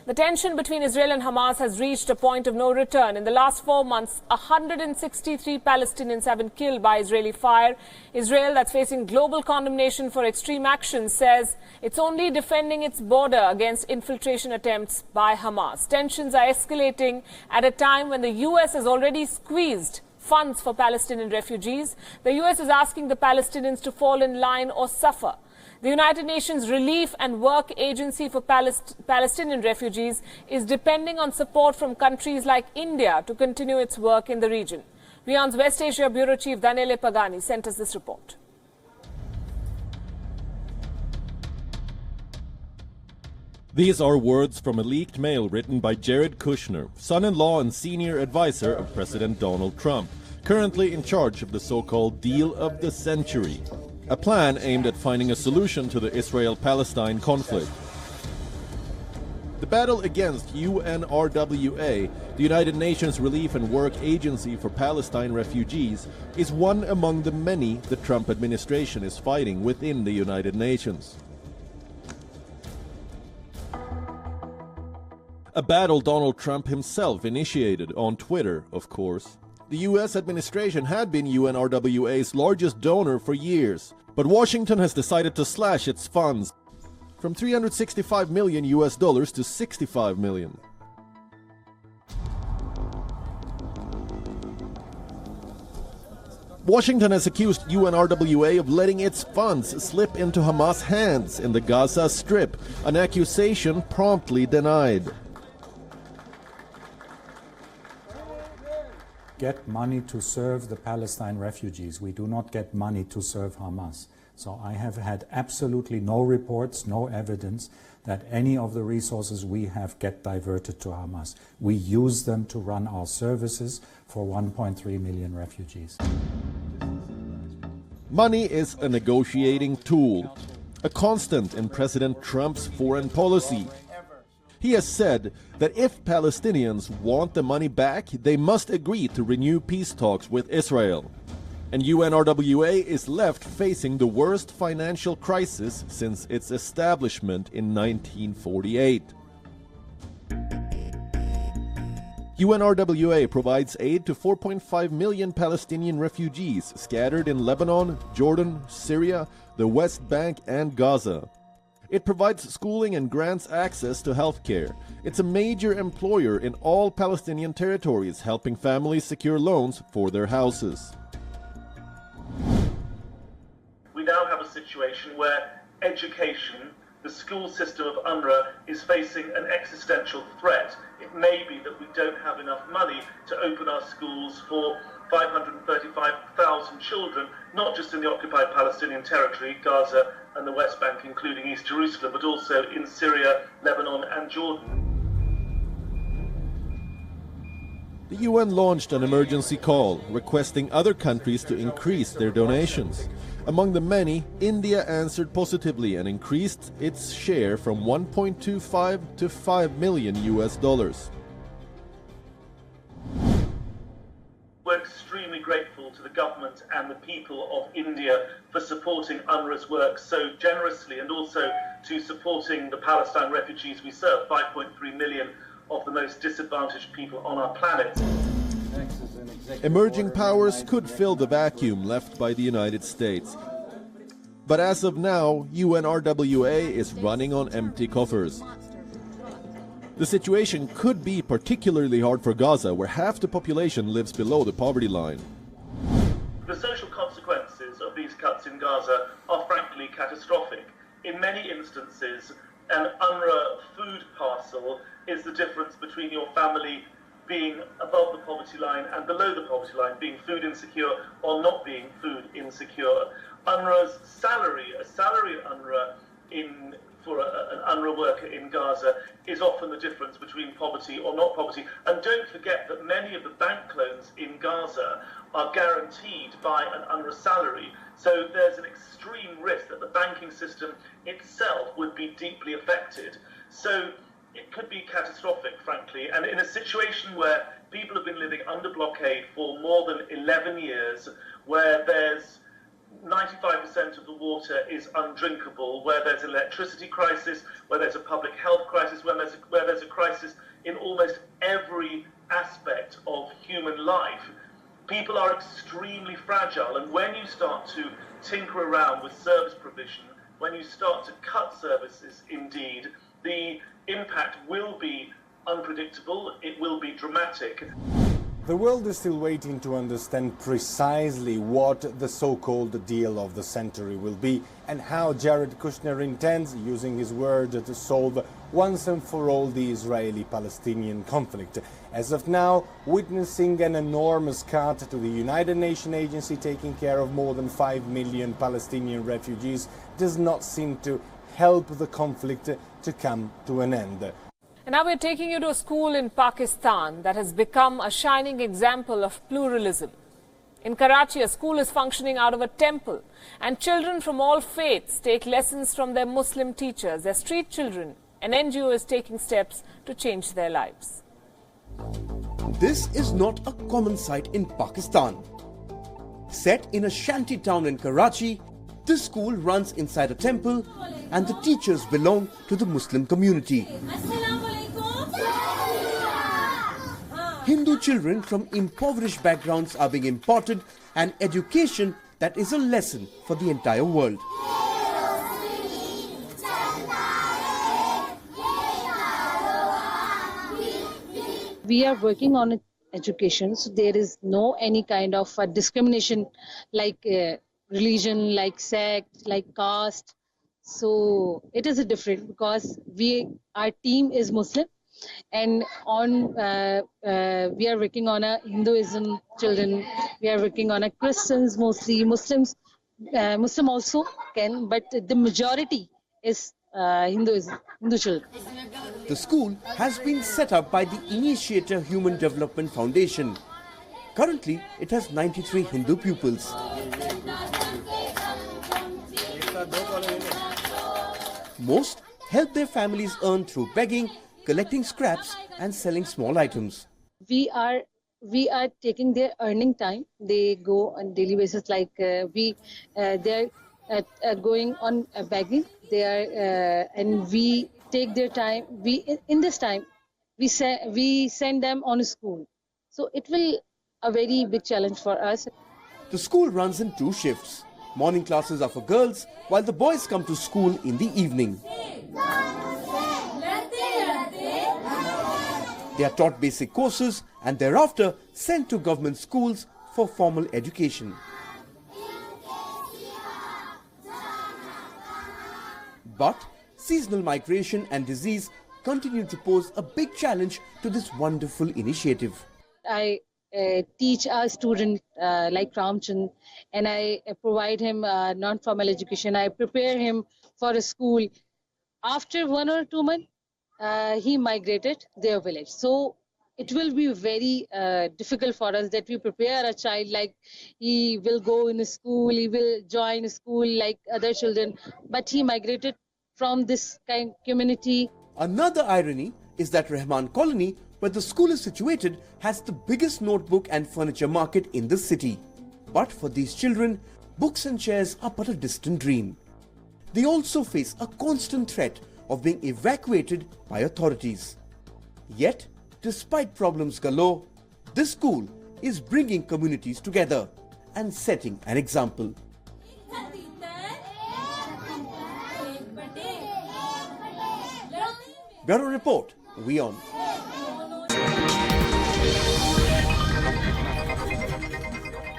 The tension between Israel and Hamas has reached a point of no return. In the last 4 months, 163 Palestinians have been killed by Israeli fire. Israel, that's facing global condemnation for extreme action, says it's only defending its border against infiltration attempts by Hamas. Tensions are escalating at a time when the U.S. has already squeezed funds for Palestinian refugees. The U.S. is asking the Palestinians to fall in line or suffer. The United Nations Relief and Work Agency for Palestinian refugees is depending on support from countries like India to continue its work in the region. WION's West Asia Bureau Chief Daniele Pagani sent us this report. These are words from a leaked mail written by Jared Kushner, son-in-law and senior advisor of President Donald Trump, currently in charge of the so-called Deal of the Century, a plan aimed at finding a solution to the Israel-Palestine conflict. The battle against UNRWA, the United Nations Relief and Work Agency for Palestine refugees, is one among the many the Trump administration is fighting within the United Nations. A battle Donald Trump himself initiated on Twitter, of course. The U.S. administration had been UNRWA's largest donor for years, but Washington has decided to slash its funds from $365 million to $65 million. Washington has accused UNRWA of letting its funds slip into Hamas' hands in the Gaza Strip, an accusation promptly denied. Get money to serve the Palestine refugees. We do not get money to serve Hamas. So I have had absolutely no reports, no evidence that any of the resources we have get diverted to Hamas. We use them to run our services for 1.3 million refugees. Money is a negotiating tool, a constant in President Trump's foreign policy. He has said that if Palestinians want the money back, they must agree to renew peace talks with Israel. And UNRWA is left facing the worst financial crisis since its establishment in 1948. UNRWA provides aid to 4.5 million Palestinian refugees scattered in Lebanon, Jordan, Syria, the West Bank, and Gaza. It provides schooling and grants access to healthcare. It's a major employer in all Palestinian territories, helping families secure loans for their houses. We now have a situation where education, the school system of UNRWA, is facing an existential threat. It may be that we don't have enough money to open our schools for 535,000 children, not just in the occupied Palestinian territory, Gaza and the West Bank, including East Jerusalem, but also in Syria, Lebanon and Jordan. The UN launched an emergency call, requesting other countries to increase their donations. Among the many, India answered positively and increased its share from 1.25 to $5 million. We're extremely grateful to the government and the people of India for supporting UNRWA's work so generously, and also to supporting the Palestine refugees we serve, 5.3 million of the most disadvantaged people on our planet. Emerging powers could fill the vacuum left by the United States. But as of now, UNRWA is running on empty coffers. The situation could be particularly hard for Gaza, where half the population lives below the poverty line. The social consequences of these cuts in Gaza are frankly catastrophic. In many instances, an UNRWA food parcel is the difference between your family being above the poverty line and below the poverty line, being food insecure or not being food insecure. UNRWA's salary, a salary at UNRWA for an UNRWA worker in Gaza is often the difference between poverty or not poverty. And don't forget that many of the bank loans in Gaza are guaranteed by an UNRWA salary. So there's an extreme risk that the banking system itself would be deeply affected. So it could be catastrophic, frankly. And in a situation where people have been living under blockade for more than 11 years, where there's 95% of the water is undrinkable, where there's an electricity crisis, where there's a public health crisis, where there's a crisis in almost every aspect of human life. People are extremely fragile, and when you start to tinker around with service provision, when you start to cut services, indeed, the impact will be unpredictable, it will be dramatic. The world is still waiting to understand precisely what the so-called deal of the century will be and how Jared Kushner intends, using his word, to solve once and for all the Israeli-Palestinian conflict. As of now, witnessing an enormous cut to the United Nations agency taking care of more than 5 million Palestinian refugees does not seem to help the conflict to come to an end. And now we're taking you to a school in Pakistan that has become a shining example of pluralism. In Karachi, a school is functioning out of a temple, and children from all faiths take lessons from their Muslim teachers. They're street children. An NGO is taking steps to change their lives. This is not a common sight in Pakistan. Set in a shanty town in Karachi, this school runs inside a temple and the teachers belong to the Muslim community. Hindu children from impoverished backgrounds are being imparted an education that is a lesson for the entire world. We are working on education, so there is no any kind of discrimination like religion, like sect, like caste. So it is different because our team is Muslim, and we are working on a Hinduism children. We are working on a Christians, mostly Muslims. Muslim also can, but the majority is Hindu children. The school has been set up by the Initiator Human Development Foundation. Currently, it has 93 Hindu pupils. Most help their families earn through begging, collecting scraps and selling small items. We are taking their earning time. They go on daily basis, like they are going on begging. And we take their time. In this time we send them on school. So it will a very big challenge for us. The school runs in 2 shifts. Morning classes are for girls, while the boys come to school in the evening. They are taught basic courses and thereafter sent to government schools for formal education. But seasonal migration and disease continue to pose a big challenge to this wonderful initiative. I teach a student like Ramchand, and I provide him non-formal education. I prepare him for a school. After 1 or 2 months, he migrated their village. So it will be very difficult for us that we prepare a child like he will go in a school, he will join a school like other children, but he migrated from this kind of community. Another irony is that Rahman Colony, where the school is situated, has the biggest notebook and furniture market in the city. But for these children, books and chairs are but a distant dream. They also face a constant threat of being evacuated by authorities. Yet, despite problems galore, this school is bringing communities together and setting an example. Bureau Report, WION.